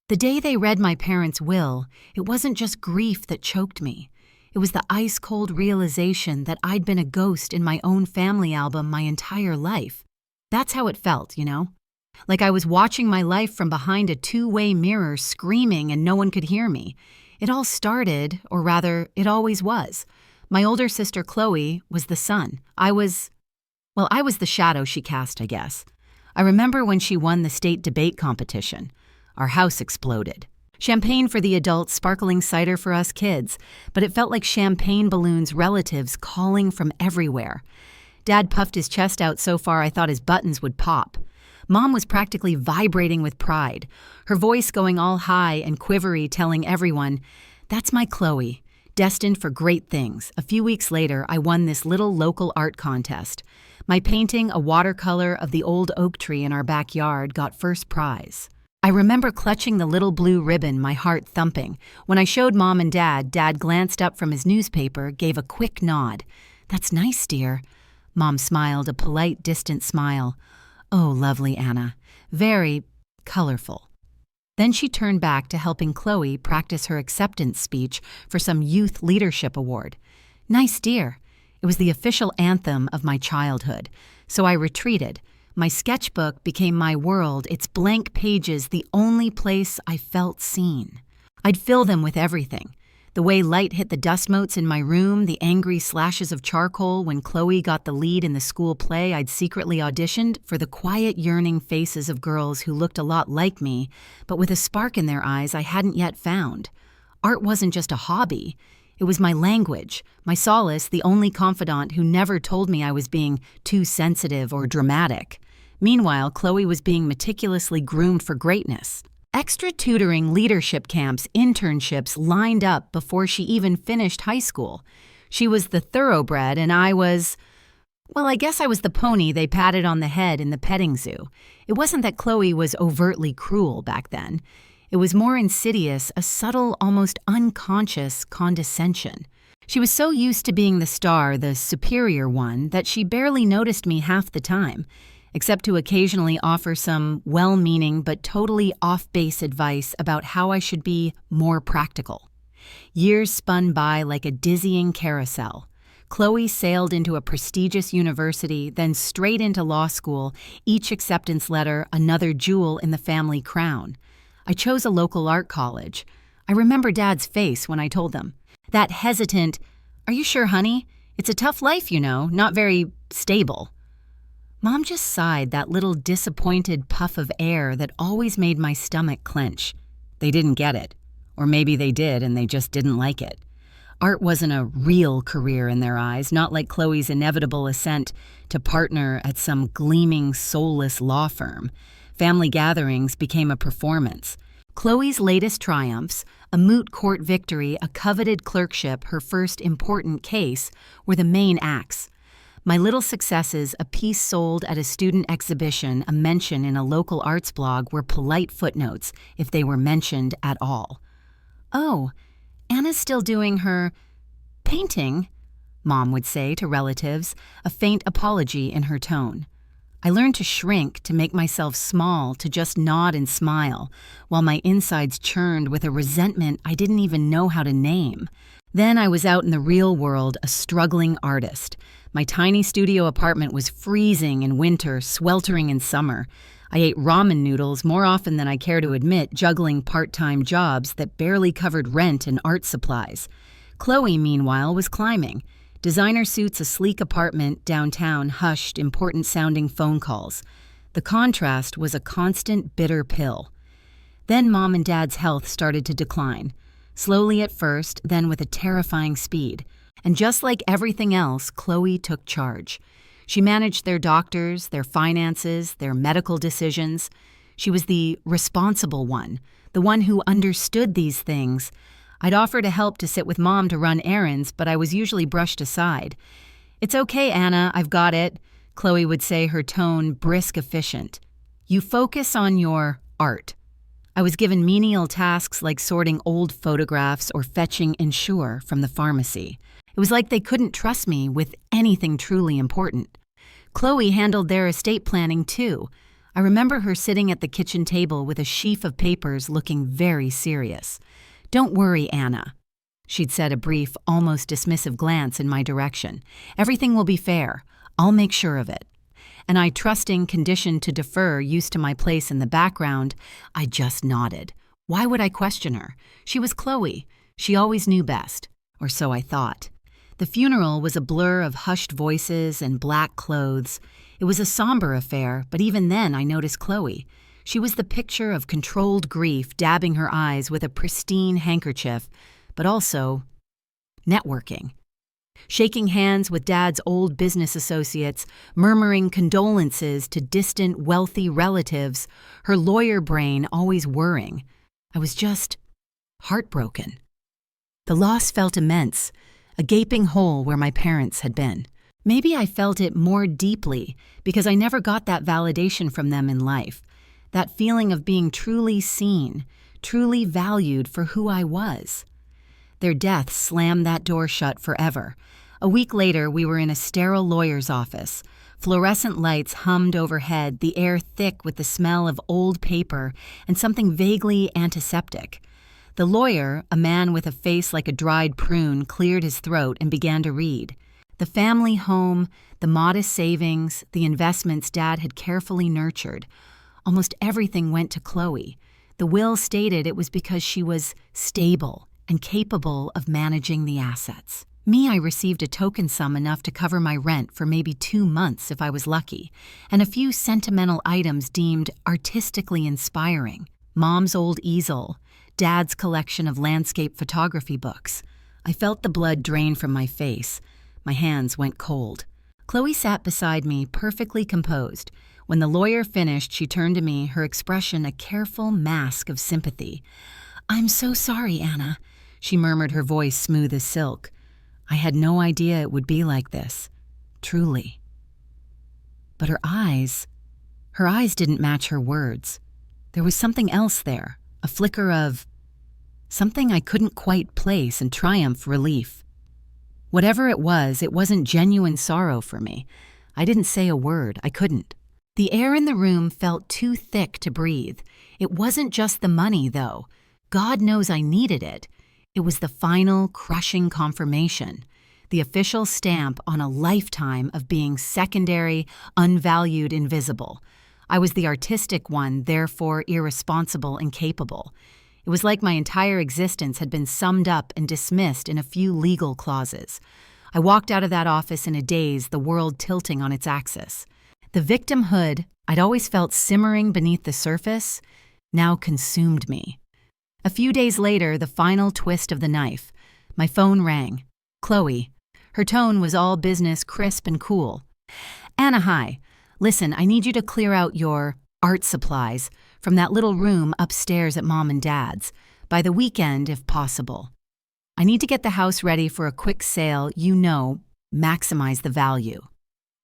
The day they read my parents' will, it wasn't just grief that choked me. It was the ice-cold realization that I'd been a ghost in my own family album my entire life. That's how it felt, you know? Like I was watching my life from behind a two-way mirror, screaming and no one could hear me. It all started, or rather, it always was. My older sister Chloe was the sun. I was the shadow she cast, I guess. I remember when she won the state debate competition. Our house exploded. Champagne for the adults, sparkling cider for us kids, but it felt like champagne balloons, relatives calling from everywhere. Dad puffed his chest out so far I thought his buttons would pop. Mom was practically vibrating with pride, her voice going all high and quivery, telling everyone, "That's my Chloe, destined for great things." A few weeks later, I won this little local art contest. My painting, a watercolor of the old oak tree in our backyard, got first prize. I remember clutching the little blue ribbon, my heart thumping. When I showed Mom and Dad glanced up from his newspaper, gave a quick nod. "That's nice, dear." Mom smiled, a polite, distant smile. "Oh, lovely, Anna. Very colorful." Then she turned back to helping Chloe practice her acceptance speech for some youth leadership award. "Nice, dear." It was the official anthem of my childhood, so I retreated. My sketchbook became my world, its blank pages the only place I felt seen. I'd fill them with everything. The way light hit the dust motes in my room, the angry slashes of charcoal when Chloe got the lead in the school play I'd secretly auditioned for, the quiet, yearning faces of girls who looked a lot like me, but with a spark in their eyes I hadn't yet found. Art wasn't just a hobby. It was my language, my solace, the only confidant who never told me I was being too sensitive or dramatic. Meanwhile, Chloe was being meticulously groomed for greatness. Extra tutoring, leadership camps, internships lined up before she even finished high school. She was the thoroughbred and I was the pony they patted on the head in the petting zoo. It wasn't that Chloe was overtly cruel back then. It was more insidious, a subtle, almost unconscious condescension. She was so used to being the star, the superior one, that she barely noticed me half the time, except to occasionally offer some well-meaning but totally off-base advice about how I should be more practical. Years spun by like a dizzying carousel. Chloe sailed into a prestigious university, then straight into law school, each acceptance letter another jewel in the family crown. I chose a local art college. I remember Dad's face when I told them. That hesitant, "Are you sure, honey? It's a tough life, you know, not very stable." Mom just sighed, that little disappointed puff of air that always made my stomach clench. They didn't get it. Or maybe they did and they just didn't like it. Art wasn't a real career in their eyes, not like Chloe's inevitable ascent to partner at some gleaming, soulless law firm. Family gatherings became a performance. Chloe's latest triumphs, a moot court victory, a coveted clerkship, her first important case, were the main acts. My little successes, a piece sold at a student exhibition, a mention in a local arts blog, were polite footnotes if they were mentioned at all. "Oh, Anna's still doing her painting," Mom would say to relatives, a faint apology in her tone. I learned to shrink, to make myself small, to just nod and smile, while my insides churned with a resentment I didn't even know how to name. Then I was out in the real world, a struggling artist. My tiny studio apartment was freezing in winter, sweltering in summer. I ate ramen noodles more often than I care to admit, juggling part-time jobs that barely covered rent and art supplies. Chloe, meanwhile, was climbing. Designer suits, a sleek apartment, downtown, hushed, important-sounding phone calls. The contrast was a constant bitter pill. Then Mom and Dad's health started to decline. Slowly at first, then with a terrifying speed. And just like everything else, Chloe took charge. She managed their doctors, their finances, their medical decisions. She was the responsible one, the one who understood these things. I'd offer to help to sit with Mom to run errands, but I was usually brushed aside. "It's okay, Anna, I've got it," Chloe would say, her tone brisk, efficient. "You focus on your art." I was given menial tasks like sorting old photographs or fetching Ensure from the pharmacy. It was like they couldn't trust me with anything truly important. Chloe handled their estate planning too. I remember her sitting at the kitchen table with a sheaf of papers looking very serious. "Don't worry, Anna." She'd said a brief, almost dismissive glance in my direction. "Everything will be fair. I'll make sure of it." And I, trusting, conditioned to defer, used to my place in the background, I just nodded. Why would I question her? She was Chloe. She always knew best. Or so I thought. The funeral was a blur of hushed voices and black clothes. It was a somber affair, but even then I noticed Chloe. She was the picture of controlled grief, dabbing her eyes with a pristine handkerchief, but also networking. Shaking hands with Dad's old business associates, murmuring condolences to distant, wealthy relatives, her lawyer brain always whirring. I was just heartbroken. The loss felt immense, a gaping hole where my parents had been. Maybe I felt it more deeply because I never got that validation from them in life, that feeling of being truly seen, truly valued for who I was. Their death slammed that door shut forever. A week later, we were in a sterile lawyer's office. Fluorescent lights hummed overhead, the air thick with the smell of old paper and something vaguely antiseptic. The lawyer, a man with a face like a dried prune, cleared his throat and began to read. The family home, the modest savings, the investments Dad had carefully nurtured. Almost everything went to Chloe. The will stated it was because she was stable and capable of managing the assets. Me, I received a token sum enough to cover my rent for maybe 2 months if I was lucky, and a few sentimental items deemed artistically inspiring. Mom's old easel, Dad's collection of landscape photography books. I felt the blood drain from my face. My hands went cold. Chloe sat beside me, perfectly composed. When the lawyer finished, she turned to me, her expression a careful mask of sympathy. "I'm so sorry, Anna," she murmured, her voice smooth as silk. I had no idea it would be like this. Truly. But her eyes didn't match her words. There was something else there, a flicker of something I couldn't quite place, and triumph, relief. Whatever it wasn't genuine sorrow for me. I didn't say a word. I couldn't. The air in the room felt too thick to breathe. It wasn't just the money, though. God knows I needed it. It was the final, crushing confirmation, the official stamp on a lifetime of being secondary, unvalued, invisible. I was the artistic one, therefore irresponsible and capable. It was like my entire existence had been summed up and dismissed in a few legal clauses. I walked out of that office in a daze, the world tilting on its axis. The victimhood I'd always felt simmering beneath the surface now consumed me. A few days later, the final twist of the knife. My phone rang. Chloe. Her tone was all business, crisp and cool. "Anna, hi. Listen, I need you to clear out your art supplies from that little room upstairs at Mom and Dad's, by the weekend if possible. I need to get the house ready for a quick sale, maximize the value.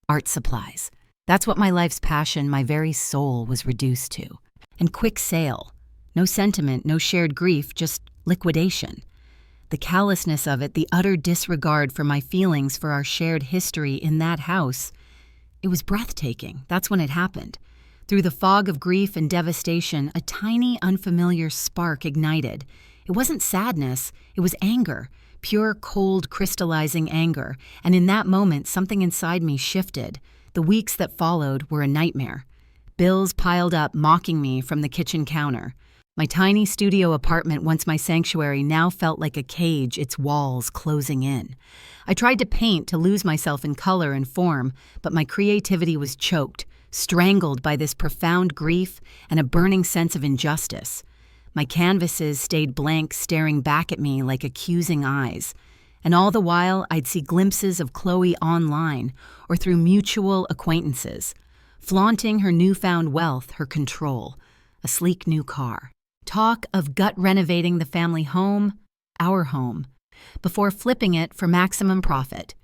Art supplies. That's what my life's passion, my very soul was reduced to. And quick sale. No sentiment, no shared grief, just liquidation. The callousness of it, the utter disregard for my feelings for our shared history in that house, it was breathtaking. That's when it happened. Through the fog of grief and devastation, a tiny, unfamiliar spark ignited. It wasn't sadness, it was anger, pure, cold, crystallizing anger, and in that moment, something inside me shifted. The weeks that followed were a nightmare. Bills piled up, mocking me from the kitchen counter. My tiny studio apartment, once my sanctuary, now felt like a cage, its walls closing in. I tried to paint, to lose myself in color and form, but my creativity was choked, strangled by this profound grief and a burning sense of injustice. My canvases stayed blank, staring back at me like accusing eyes. And all the while, I'd see glimpses of Chloe online or through mutual acquaintances, flaunting her newfound wealth, her control, a sleek new car. Talk of gut renovating the family home, our home, before flipping it for maximum profit.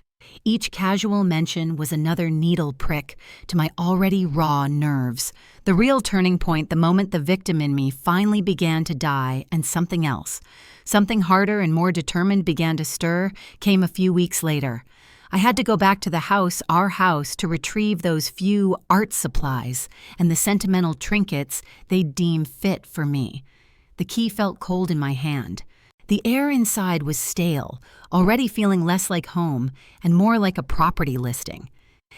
Each casual mention was another needle prick to my already raw nerves. The real turning point, the moment the victim in me finally began to die, and something else, something harder and more determined began to stir, came a few weeks later. I had to go back to the house, our house, to retrieve those few art supplies and the sentimental trinkets they'd deem fit for me. The key felt cold in my hand. The air inside was stale, already feeling less like home and more like a property listing.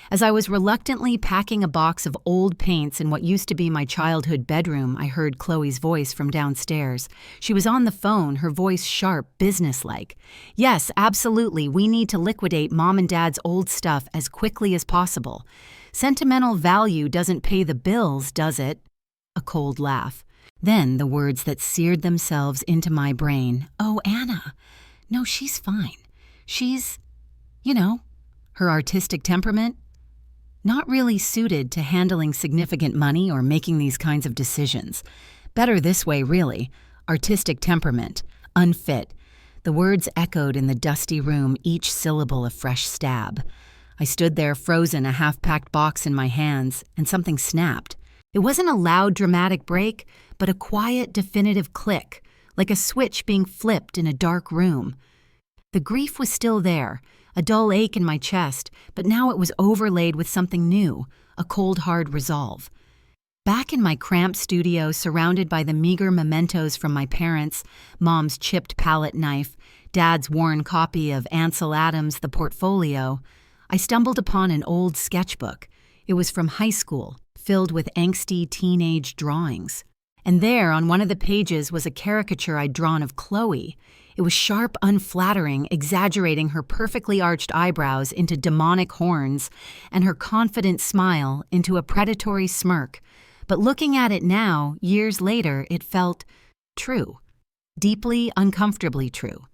As I was reluctantly packing a box of old paints in what used to be my childhood bedroom, I heard Chloe's voice from downstairs. She was on the phone, her voice sharp, businesslike. "Yes, absolutely, we need to liquidate Mom and Dad's old stuff as quickly as possible. Sentimental value doesn't pay the bills, does it?" A cold laugh. Then the words that seared themselves into my brain. "Oh, Anna. No, she's fine. She's, her artistic temperament, not really suited to handling significant money or making these kinds of decisions. Better this way, really. Artistic temperament. Unfit." The words echoed in the dusty room, each syllable a fresh stab. I stood there frozen, a half-packed box in my hands, and something snapped. It wasn't a loud, dramatic break, but a quiet, definitive click, like a switch being flipped in a dark room. The grief was still there, a dull ache in my chest, but now it was overlaid with something new, a cold, hard resolve. Back in my cramped studio, surrounded by the meager mementos from my parents, Mom's chipped palette knife, Dad's worn copy of Ansel Adams' The Portfolio, I stumbled upon an old sketchbook. It was from high school, filled with angsty teenage drawings. And there, on one of the pages, was a caricature I'd drawn of Chloe. It was sharp, unflattering, exaggerating her perfectly arched eyebrows into demonic horns and her confident smile into a predatory smirk. But looking at it now, years later, it felt true. Deeply, uncomfortably true.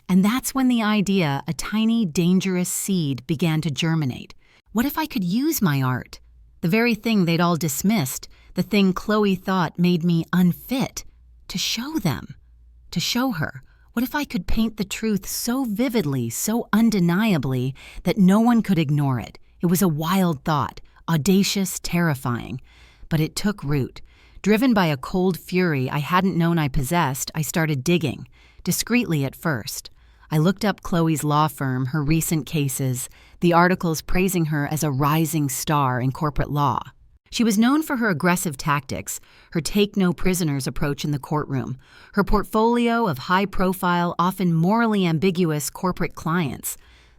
And that's when the idea, a tiny, dangerous seed, began to germinate. What if I could use my art? The very thing they'd all dismissed, the thing Chloe thought made me unfit, to show them, to show her. What if I could paint the truth so vividly, so undeniably, that no one could ignore it? It was a wild thought, audacious, terrifying. But it took root. Driven by a cold fury I hadn't known I possessed, I started digging, discreetly at first. I looked up Chloe's law firm, her recent cases, the articles praising her as a rising star in corporate law. She was known for her aggressive tactics, her take-no-prisoners approach in the courtroom, her portfolio of high-profile, often morally ambiguous corporate clients.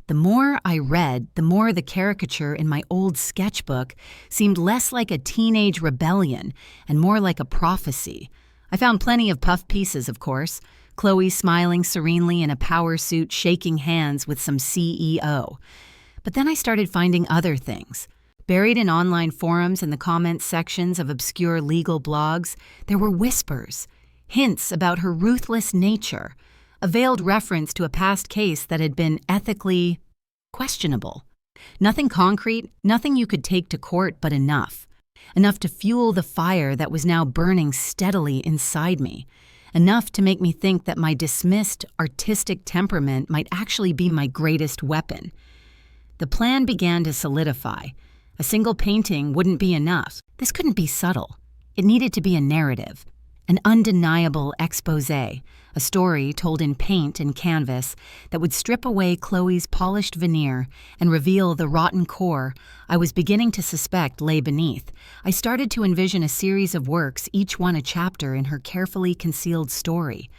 The more I read, the more the caricature in my old sketchbook seemed less like a teenage rebellion and more like a prophecy. I found plenty of puff pieces, of course. Chloe smiling serenely in a power suit, shaking hands with some CEO. But then I started finding other things. Buried in online forums and the comments sections of obscure legal blogs, there were whispers, hints about her ruthless nature, a veiled reference to a past case that had been ethically questionable. Nothing concrete, nothing you could take to court, but enough. Enough to fuel the fire that was now burning steadily inside me. Enough to make me think that my dismissed artistic temperament might actually be my greatest weapon. The plan began to solidify. A single painting wouldn't be enough. This couldn't be subtle. It needed to be a narrative, an undeniable exposé, a story told in paint and canvas that would strip away Chloe's polished veneer and reveal the rotten core I was beginning to suspect lay beneath. I started to envision a series of works, each one a chapter in her carefully concealed story.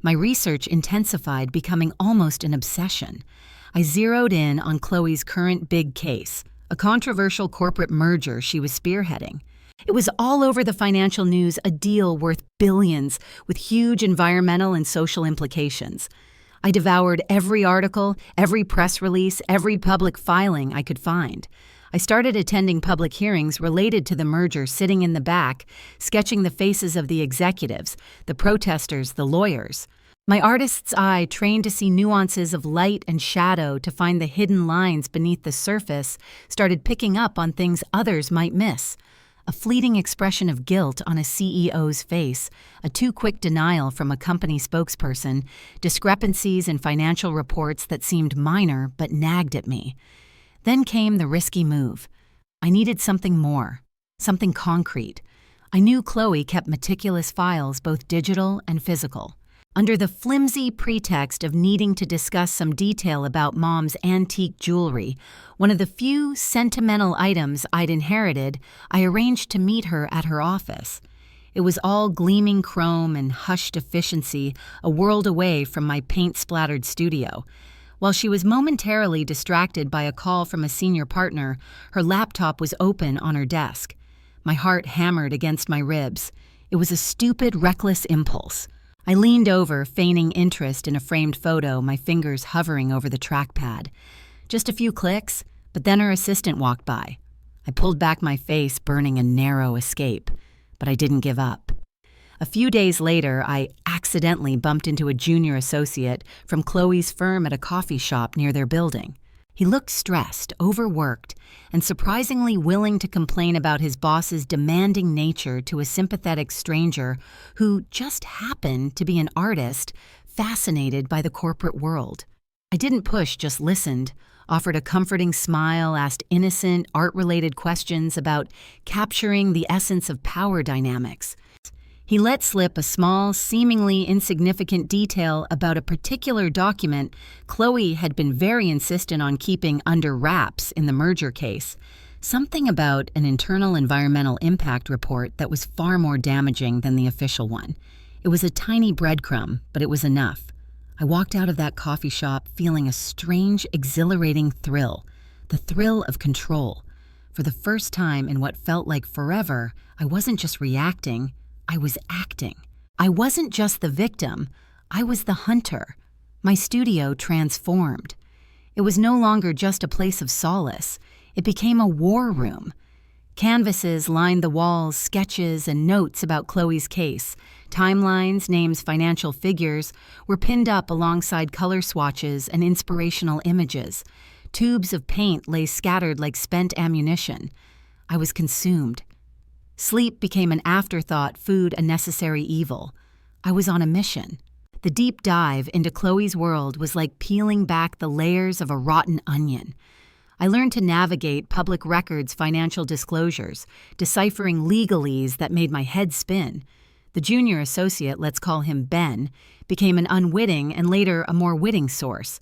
My research intensified, becoming almost an obsession. I zeroed in on Chloe's current big case, a controversial corporate merger she was spearheading. It was all over the financial news, a deal worth billions with huge environmental and social implications. I devoured every article, every press release, every public filing I could find. I started attending public hearings related to the merger, sitting in the back, sketching the faces of the executives, the protesters, the lawyers. My artist's eye, trained to see nuances of light and shadow, to find the hidden lines beneath the surface, started picking up on things others might miss. A fleeting expression of guilt on a CEO's face, a too-quick denial from a company spokesperson, discrepancies in financial reports that seemed minor but nagged at me. Then came the risky move. I needed something more, something concrete. I knew Chloe kept meticulous files, both digital and physical. Under the flimsy pretext of needing to discuss some detail about Mom's antique jewelry, one of the few sentimental items I'd inherited, I arranged to meet her at her office. It was all gleaming chrome and hushed efficiency, a world away from my paint-splattered studio. While she was momentarily distracted by a call from a senior partner, her laptop was open on her desk. My heart hammered against my ribs. It was a stupid, reckless impulse. I leaned over, feigning interest in a framed photo, my fingers hovering over the trackpad. Just a few clicks, but then her assistant walked by. I pulled back my face, burning a narrow escape, but I didn't give up. A few days later, I accidentally bumped into a junior associate from Chloe's firm at a coffee shop near their building. He looked stressed, overworked, and surprisingly willing to complain about his boss's demanding nature to a sympathetic stranger who just happened to be an artist fascinated by the corporate world. I didn't push, just listened, offered a comforting smile, asked innocent, art-related questions about capturing the essence of power dynamics. He let slip a small, seemingly insignificant detail about a particular document Chloe had been very insistent on keeping under wraps in the merger case. Something about an internal environmental impact report that was far more damaging than the official one. It was a tiny breadcrumb, but it was enough. I walked out of that coffee shop feeling a strange, exhilarating thrill. The thrill of control. For the first time in what felt like forever, I wasn't just reacting, I was acting. I wasn't just the victim, I was the hunter. My studio transformed. It was no longer just a place of solace. It became a war room. Canvases lined the walls, sketches and notes about Chloe's case. Timelines, names, financial figures were pinned up alongside color swatches and inspirational images. Tubes of paint lay scattered like spent ammunition. I was consumed. Sleep became an afterthought, food a necessary evil. I was on a mission. The deep dive into Chloe's world was like peeling back the layers of a rotten onion. I learned to navigate public records' financial disclosures, deciphering legalese that made my head spin. The junior associate, let's call him Ben, became an unwitting and later a more witting source.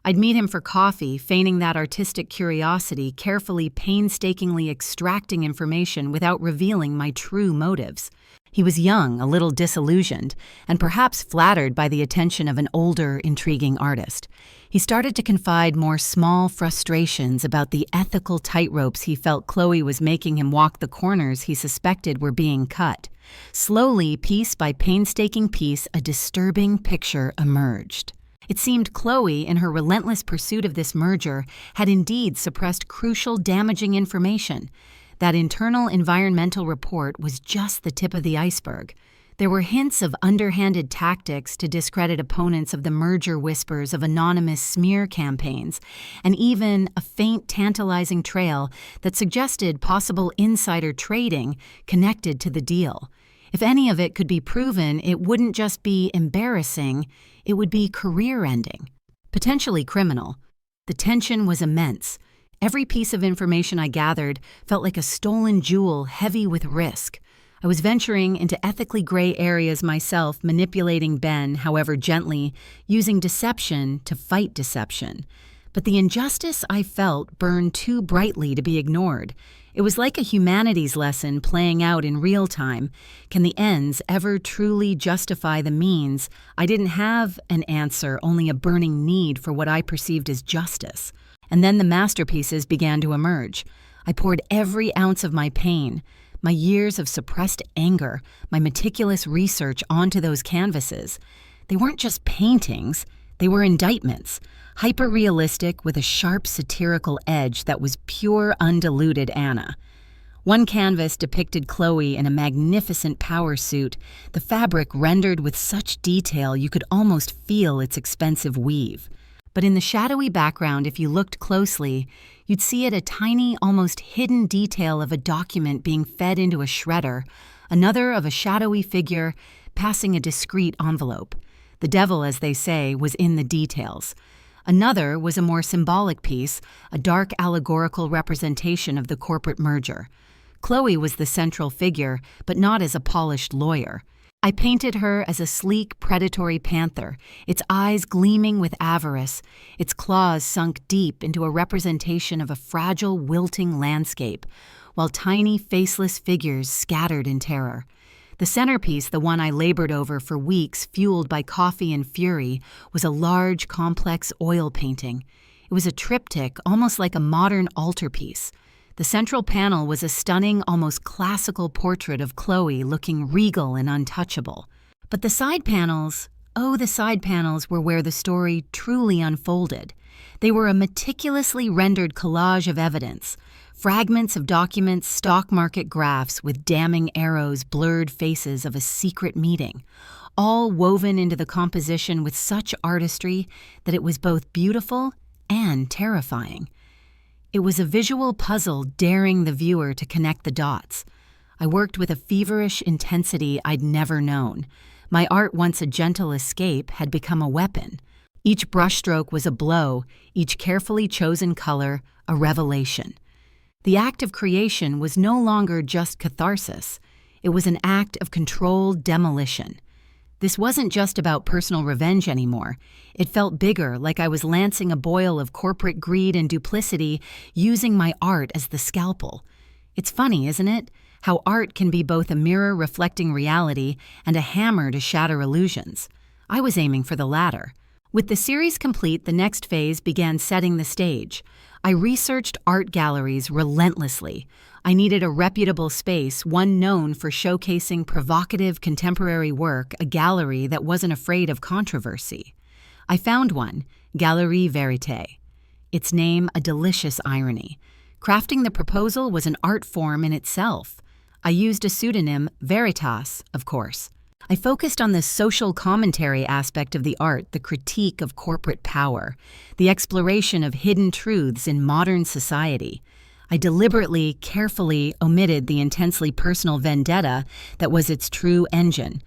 I'd meet him for coffee, feigning that artistic curiosity, carefully, painstakingly extracting information without revealing my true motives. He was young, a little disillusioned, and perhaps flattered by the attention of an older, intriguing artist. He started to confide more small frustrations about the ethical tightropes he felt Chloe was making him walk, the corners he suspected were being cut. Slowly, piece by painstaking piece, a disturbing picture emerged. It seemed Chloe, in her relentless pursuit of this merger, had indeed suppressed crucial, damaging information. That internal environmental report was just the tip of the iceberg. There were hints of underhanded tactics to discredit opponents of the merger, whispers of anonymous smear campaigns, and even a faint, tantalizing trail that suggested possible insider trading connected to the deal. If any of it could be proven, it wouldn't just be embarrassing, it would be career-ending, potentially criminal. The tension was immense. Every piece of information I gathered felt like a stolen jewel, heavy with risk. I was venturing into ethically gray areas myself, manipulating Ben, however gently, using deception to fight deception. But the injustice I felt burned too brightly to be ignored. It was like a humanities lesson playing out in real time. Can the ends ever truly justify the means? I didn't have an answer, only a burning need for what I perceived as justice. And then the masterpieces began to emerge. I poured every ounce of my pain, my years of suppressed anger, my meticulous research onto those canvases. They weren't just paintings, they were indictments. Hyper-realistic with a sharp satirical edge that was pure, undiluted Anna. One canvas depicted Chloe in a magnificent power suit, the fabric rendered with such detail you could almost feel its expensive weave. But in the shadowy background, if you looked closely, you'd see it a tiny, almost hidden detail of a document being fed into a shredder, another of a shadowy figure passing a discreet envelope. The devil, as they say, was in the details. Another was a more symbolic piece, a dark allegorical representation of the corporate merger. Chloe was the central figure, but not as a polished lawyer. I painted her as a sleek, predatory panther, its eyes gleaming with avarice, its claws sunk deep into a representation of a fragile, wilting landscape, while tiny, faceless figures scattered in terror. The centerpiece, the one I labored over for weeks, fueled by coffee and fury, was a large, complex oil painting. It was a triptych, almost like a modern altarpiece. The central panel was a stunning, almost classical portrait of Chloe looking regal and untouchable. But the side panels, the side panels were where the story truly unfolded. They were a meticulously rendered collage of evidence, fragments of documents, stock market graphs with damning arrows, blurred faces of a secret meeting, all woven into the composition with such artistry that it was both beautiful and terrifying. It was a visual puzzle daring the viewer to connect the dots. I worked with a feverish intensity I'd never known. My art, once a gentle escape, had become a weapon. Each brushstroke was a blow, each carefully chosen color a revelation. The act of creation was no longer just catharsis. It was an act of controlled demolition. This wasn't just about personal revenge anymore. It felt bigger, like I was lancing a boil of corporate greed and duplicity, using my art as the scalpel. It's funny, isn't it? How art can be both a mirror reflecting reality and a hammer to shatter illusions. I was aiming for the latter. With the series complete, the next phase began setting the stage. I researched art galleries relentlessly. I needed a reputable space, one known for showcasing provocative contemporary work, a gallery that wasn't afraid of controversy. I found one, Galerie Vérité. Its name, a delicious irony. Crafting the proposal was an art form in itself. I used a pseudonym, Veritas, of course. I focused on the social commentary aspect of the art, the critique of corporate power, the exploration of hidden truths in modern society. I deliberately, carefully omitted the intensely personal vendetta that was its true engine.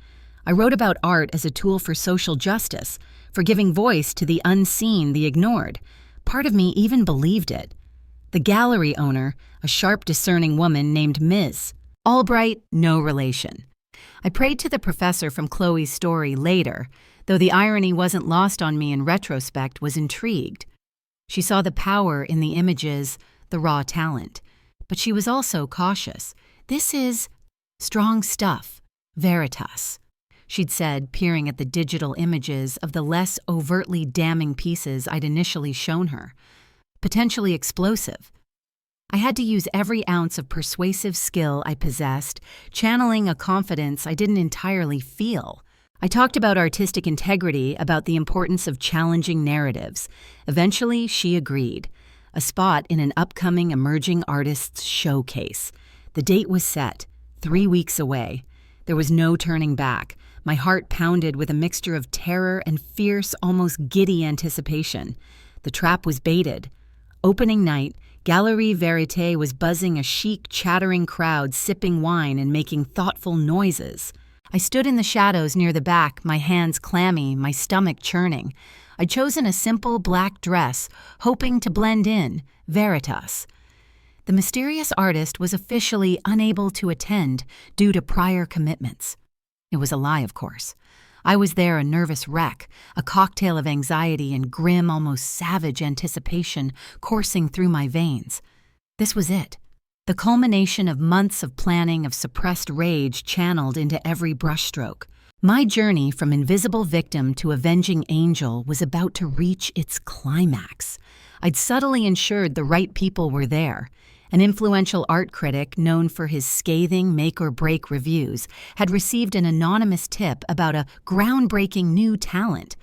I wrote about art as a tool for social justice, for giving voice to the unseen, the ignored. Part of me even believed it. The gallery owner, a sharp, discerning woman named Ms. Albright, no relation. I prayed to the professor from Chloe's story later, though the irony wasn't lost on me in retrospect, was intrigued. She saw the power in the images, the raw talent. But she was also cautious. This is strong stuff, Veritas, she'd said, peering at the digital images of the less overtly damning pieces I'd initially shown her. Potentially explosive. I had to use every ounce of persuasive skill I possessed, channeling a confidence I didn't entirely feel. I talked about artistic integrity, about the importance of challenging narratives. Eventually, she agreed. A spot in an upcoming emerging artists showcase. The date was set, 3 weeks away. There was no turning back. My heart pounded with a mixture of terror and fierce, almost giddy anticipation. The trap was baited. Opening night, Galerie Vérité was buzzing a chic, chattering crowd, sipping wine and making thoughtful noises. I stood in the shadows near the back, my hands clammy, my stomach churning. I'd chosen a simple black dress, hoping to blend in, Veritas. The mysterious artist was officially unable to attend due to prior commitments. It was a lie, of course. I was there, a nervous wreck, a cocktail of anxiety and grim, almost savage anticipation coursing through my veins. This was it. The culmination of months of planning, of suppressed rage channeled into every brushstroke. My journey from invisible victim to avenging angel was about to reach its climax. I'd subtly ensured the right people were there. An influential art critic known for his scathing make-or-break reviews had received an anonymous tip about a groundbreaking new talent.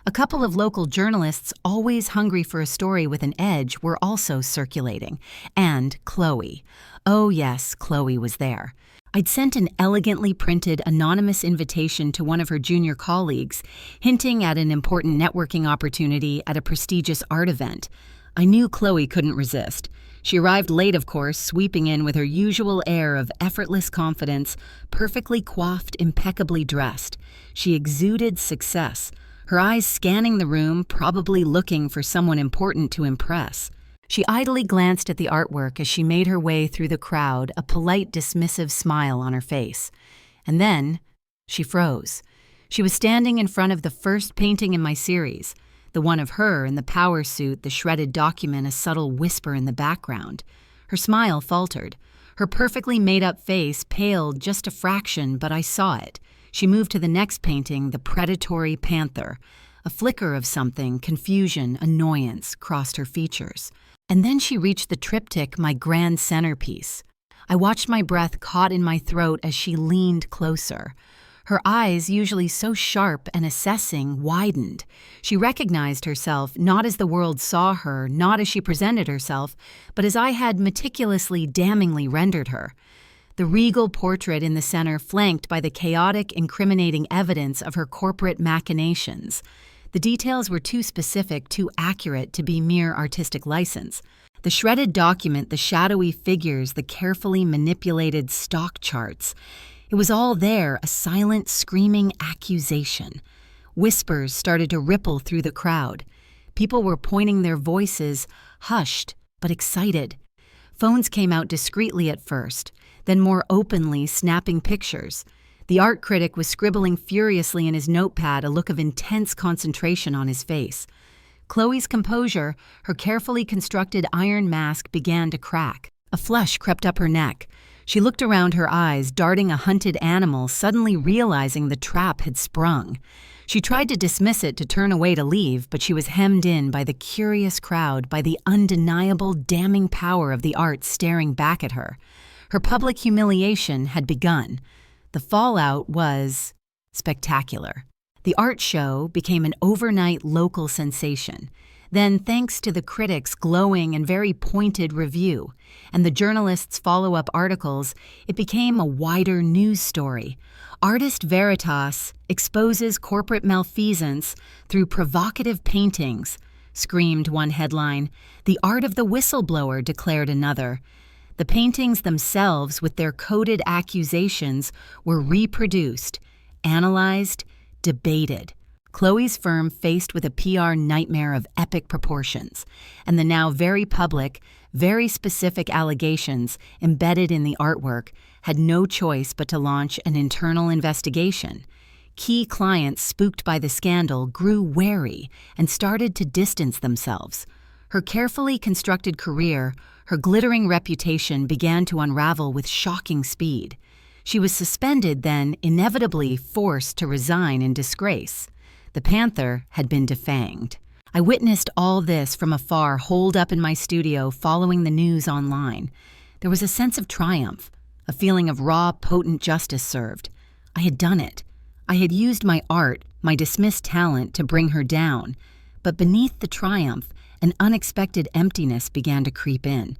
A couple of local journalists, always hungry for a story with an edge, were also circulating. And Chloe. Oh yes, Chloe was there. I'd sent an elegantly printed anonymous invitation to one of her junior colleagues, hinting at an important networking opportunity at a prestigious art event. I knew Chloe couldn't resist. She arrived late, of course, sweeping in with her usual air of effortless confidence, perfectly coiffed, impeccably dressed. She exuded success, her eyes scanning the room, probably looking for someone important to impress. She idly glanced at the artwork as she made her way through the crowd, a polite, dismissive smile on her face. And then, She froze. She was standing in front of the first painting in my series, the one of her in the power suit, the shredded document a subtle whisper in the background. Her smile faltered. Her perfectly made-up face paled just a fraction, but I saw it. She moved to the next painting, the predatory panther. A flicker of something, confusion, annoyance, crossed her features. And then she reached the triptych, my grand centerpiece. I watched my breath caught in my throat as she leaned closer. Her eyes, usually so sharp and assessing, widened. She recognized herself not as the world saw her, not as she presented herself, but as I had meticulously, damningly rendered her. The regal portrait in the center flanked by the chaotic, incriminating evidence of her corporate machinations. The details were too specific, too accurate to be mere artistic license. The shredded document, the shadowy figures, the carefully manipulated stock charts. It was all there, a silent, screaming accusation. Whispers started to ripple through the crowd. People were pointing their voices, hushed but excited. Phones came out discreetly at first, then more openly snapping pictures. The art critic was scribbling furiously in his notepad, a look of intense concentration on his face. Chloe's composure, her carefully constructed iron mask, began to crack. A flush crept up her neck. She looked around, her eyes darting a hunted animal, suddenly realizing the trap had sprung. She tried to dismiss it, to turn away to leave, but she was hemmed in by the curious crowd, by the undeniable, damning power of the art staring back at her. Her public humiliation had begun. The fallout was spectacular. The art show became an overnight local sensation. Then, thanks to the critics' glowing and very pointed review, and the journalists' follow-up articles, it became a wider news story. Artist Veritas exposes corporate malfeasance through provocative paintings, screamed one headline. The art of the whistleblower, declared another. The paintings themselves, with their coded accusations, were reproduced, analyzed, debated. Chloe's firm, faced with a PR nightmare of epic proportions, and the now very public, very specific allegations embedded in the artwork, had no choice but to launch an internal investigation. Key clients, spooked by the scandal, grew wary and started to distance themselves. Her carefully constructed career, her glittering reputation began to unravel with shocking speed. She was suspended, then inevitably forced to resign in disgrace. The panther had been defanged. I witnessed all this from afar, holed up in my studio, following the news online. There was a sense of triumph, a feeling of raw, potent justice served. I had done it. I had used my art, my dismissed talent, to bring her down. But beneath the triumph, an unexpected emptiness began to creep in.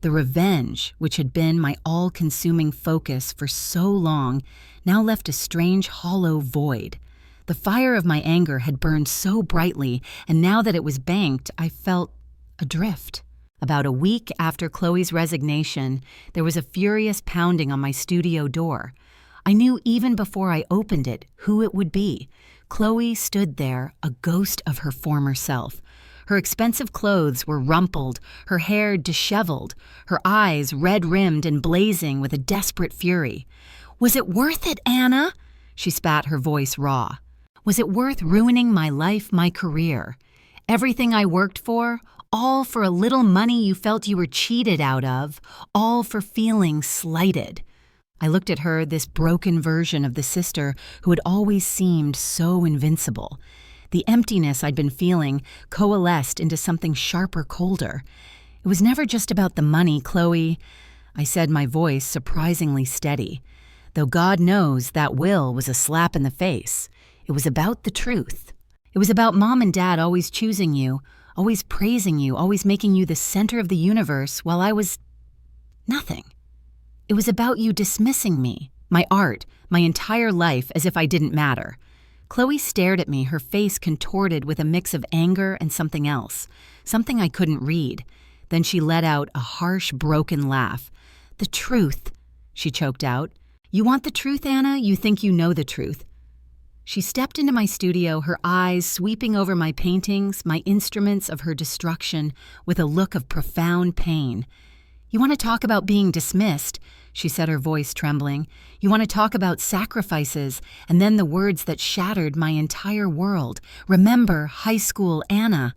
The revenge, which had been my all-consuming focus for so long, now left a strange, hollow void. The fire of my anger had burned so brightly, and now that it was banked, I felt adrift. About a week after Chloe's resignation, there was a furious pounding on my studio door. I knew even before I opened it who it would be. Chloe stood there, a ghost of her former self. Her expensive clothes were rumpled, her hair disheveled, her eyes red-rimmed and blazing with a desperate fury. "Was it worth it, Anna?" She spat, her voice raw. "Was it worth ruining my life, my career? Everything I worked for, all for a little money you felt you were cheated out of, all for feeling slighted." I looked at her, this broken version of the sister who had always seemed so invincible. The emptiness I'd been feeling coalesced into something sharper, colder. "It was never just about the money, Chloe," I said, my voice surprisingly steady. "Though God knows that will was a slap in the face. It was about the truth. It was about Mom and Dad always choosing you, always praising you, always making you the center of the universe while I was nothing. It was about you dismissing me, my art, my entire life, as if I didn't matter." Chloe stared at me, her face contorted with a mix of anger and something else, something I couldn't read. Then she let out a harsh, broken laugh. "The truth," she choked out. "You want the truth, Anna? You think you know the truth." She stepped into my studio, her eyes sweeping over my paintings, my instruments of her destruction, with a look of profound pain. You want to talk about being dismissed, she said, her voice trembling. You want to talk about sacrifices, and then the words that shattered my entire world. Remember high school Anna.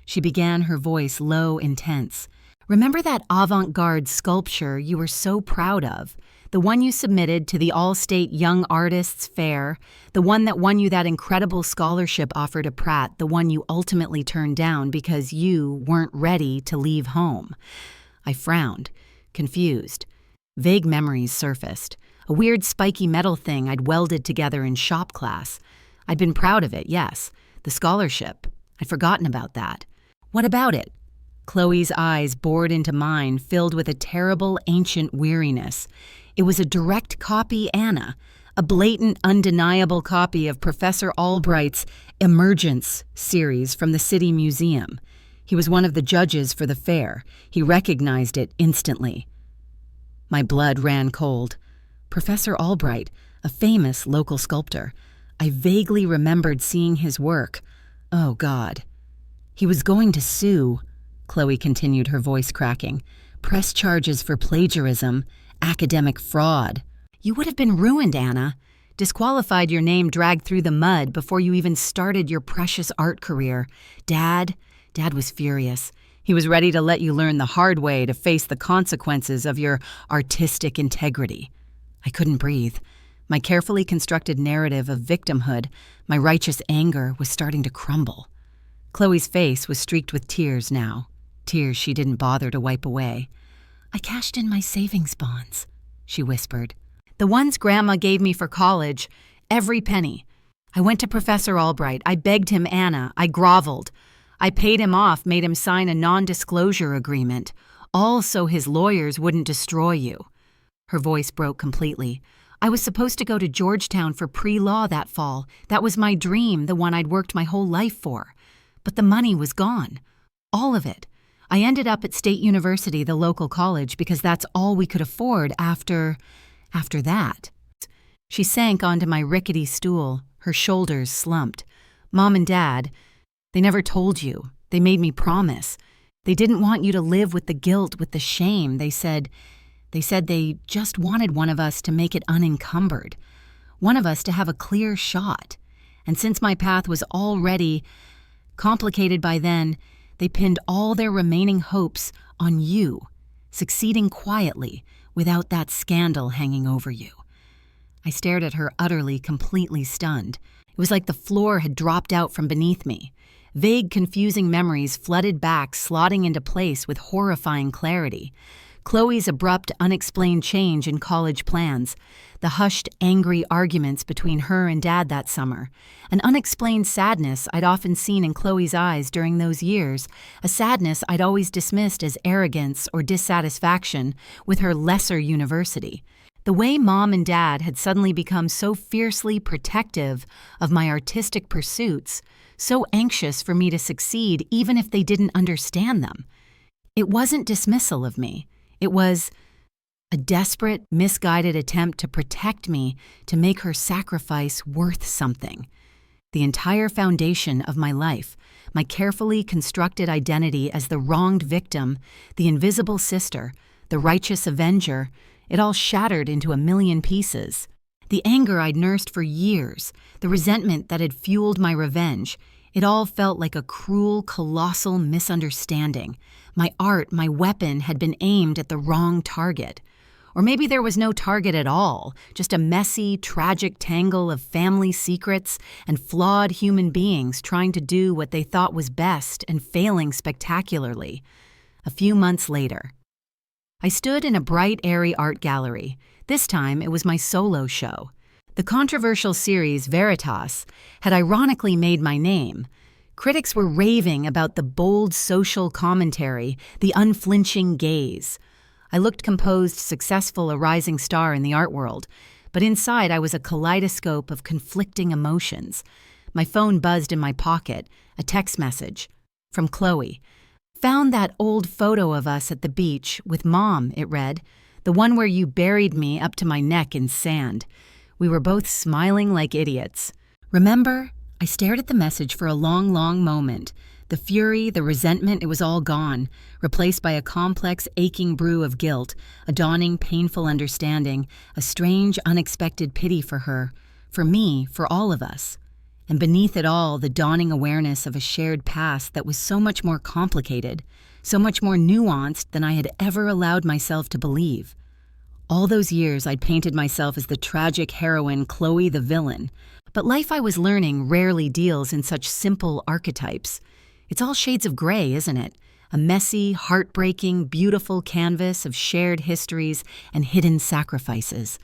She began, her voice low, intense. Remember that avant-garde sculpture you were so proud of? The one you submitted to the All-State Young Artists Fair, the one that won you that incredible scholarship offer to Pratt, the one you ultimately turned down because you weren't ready to leave home. I frowned, confused. Vague memories surfaced. A weird spiky metal thing I'd welded together in shop class. I'd been proud of it, yes. The scholarship. I'd forgotten about that. What about it? Chloe's eyes bored into mine, filled with a terrible, ancient weariness. It was a direct copy Anna, a blatant, undeniable copy of Professor Albright's Emergence series from the City Museum. He was one of the judges for the fair. He recognized it instantly. My blood ran cold. Professor Albright, a famous local sculptor. I vaguely remembered seeing his work. Oh, God. He was going to sue, Chloe continued, her voice cracking. Press charges for plagiarism, academic fraud. You would have been ruined, Anna. Disqualified, your name dragged through the mud before you even started your precious art career. Dad was furious. He was ready to let you learn the hard way to face the consequences of your artistic integrity. I couldn't breathe. My carefully constructed narrative of victimhood, my righteous anger, was starting to crumble. Chloe's face was streaked with tears now, tears she didn't bother to wipe away. I cashed in my savings bonds, she whispered. The ones Grandma gave me for college, every penny. I went to Professor Albright. I begged him Anna. I groveled. I paid him off, made him sign a non-disclosure agreement, all so his lawyers wouldn't destroy you. Her voice broke completely. I was supposed to go to Georgetown for pre-law that fall. That was my dream, the one I'd worked my whole life for. But the money was gone. All of it. I ended up at State University, the local college, because that's all we could afford after that. She sank onto my rickety stool, her shoulders slumped. Mom and Dad, they never told you. They made me promise. They didn't want you to live with the guilt, with the shame. They said they just wanted one of us to make it unencumbered. One of us to have a clear shot. And since my path was already complicated by then, they pinned all their remaining hopes on you, succeeding quietly without that scandal hanging over you. I stared at her, utterly, completely stunned. It was like the floor had dropped out from beneath me. Vague, confusing memories flooded back, slotting into place with horrifying clarity. Chloe's abrupt, unexplained change in college plans, the hushed, angry arguments between her and Dad that summer, an unexplained sadness I'd often seen in Chloe's eyes during those years, a sadness I'd always dismissed as arrogance or dissatisfaction with her lesser university. The way Mom and Dad had suddenly become so fiercely protective of my artistic pursuits, so anxious for me to succeed even if they didn't understand them. It wasn't dismissal of me. It was a desperate, misguided attempt to protect me, to make her sacrifice worth something. The entire foundation of my life, my carefully constructed identity as the wronged victim, the invisible sister, the righteous avenger, it all shattered into a million pieces. The anger I'd nursed for years, the resentment that had fueled my revenge, it all felt like a cruel, colossal misunderstanding. My art, my weapon, had been aimed at the wrong target. Or maybe there was no target at all, just a messy, tragic tangle of family secrets and flawed human beings trying to do what they thought was best and failing spectacularly. A few months later, I stood in a bright, airy art gallery. This time, it was my solo show. The controversial series Veritas had ironically made my name. Critics were raving about the bold social commentary, the unflinching gaze. I looked composed, successful, a rising star in the art world, but inside I was a kaleidoscope of conflicting emotions. My phone buzzed in my pocket, a text message from Chloe. Found that old photo of us at the beach with Mom, it read, the one where you buried me up to my neck in sand. We were both smiling like idiots. Remember? I stared at the message for a long, long moment. The fury, the resentment, it was all gone, replaced by a complex, aching brew of guilt, a dawning, painful understanding, a strange, unexpected pity for her, for me, for all of us. And beneath it all, the dawning awareness of a shared past that was so much more complicated, so much more nuanced than I had ever allowed myself to believe. All those years, I'd painted myself as the tragic heroine, Chloe the villain. But life, I was learning, rarely deals in such simple archetypes. It's all shades of gray, isn't it? A messy, heartbreaking, beautiful canvas of shared histories and hidden sacrifices.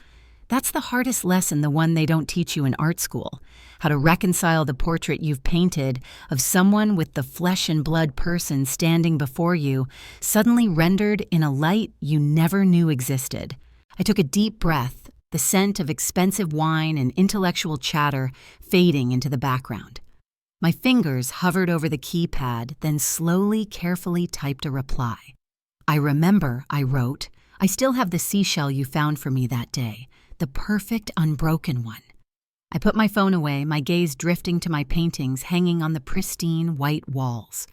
That's the hardest lesson, the one they don't teach you in art school. How to reconcile the portrait you've painted of someone with the flesh and blood person standing before you, suddenly rendered in a light you never knew existed. I took a deep breath, the scent of expensive wine and intellectual chatter fading into the background. My fingers hovered over the keypad, then slowly, carefully typed a reply. "I remember," I wrote. "I still have the seashell you found for me that day, the perfect, unbroken one." I put my phone away, my gaze drifting to my paintings hanging on the pristine, white walls.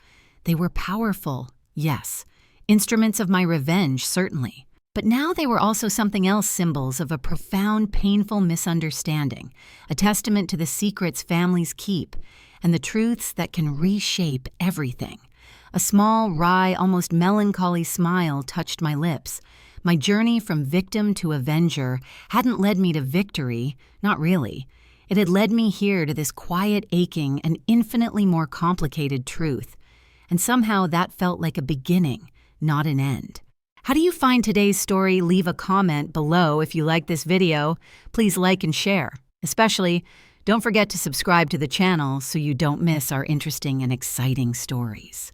They were powerful, yes. Instruments of my revenge, certainly. But now they were also something else, symbols of a profound, painful misunderstanding, a testament to the secrets families keep, and the truths that can reshape everything. A small, wry, almost melancholy smile touched my lips. My journey from victim to avenger hadn't led me to victory, not really. It had led me here to this quiet, aching, and infinitely more complicated truth. And somehow that felt like a beginning, not an end. How do you find today's story? Leave a comment below if you like this video. Please like and share. Especially, don't forget to subscribe to the channel so you don't miss our interesting and exciting stories.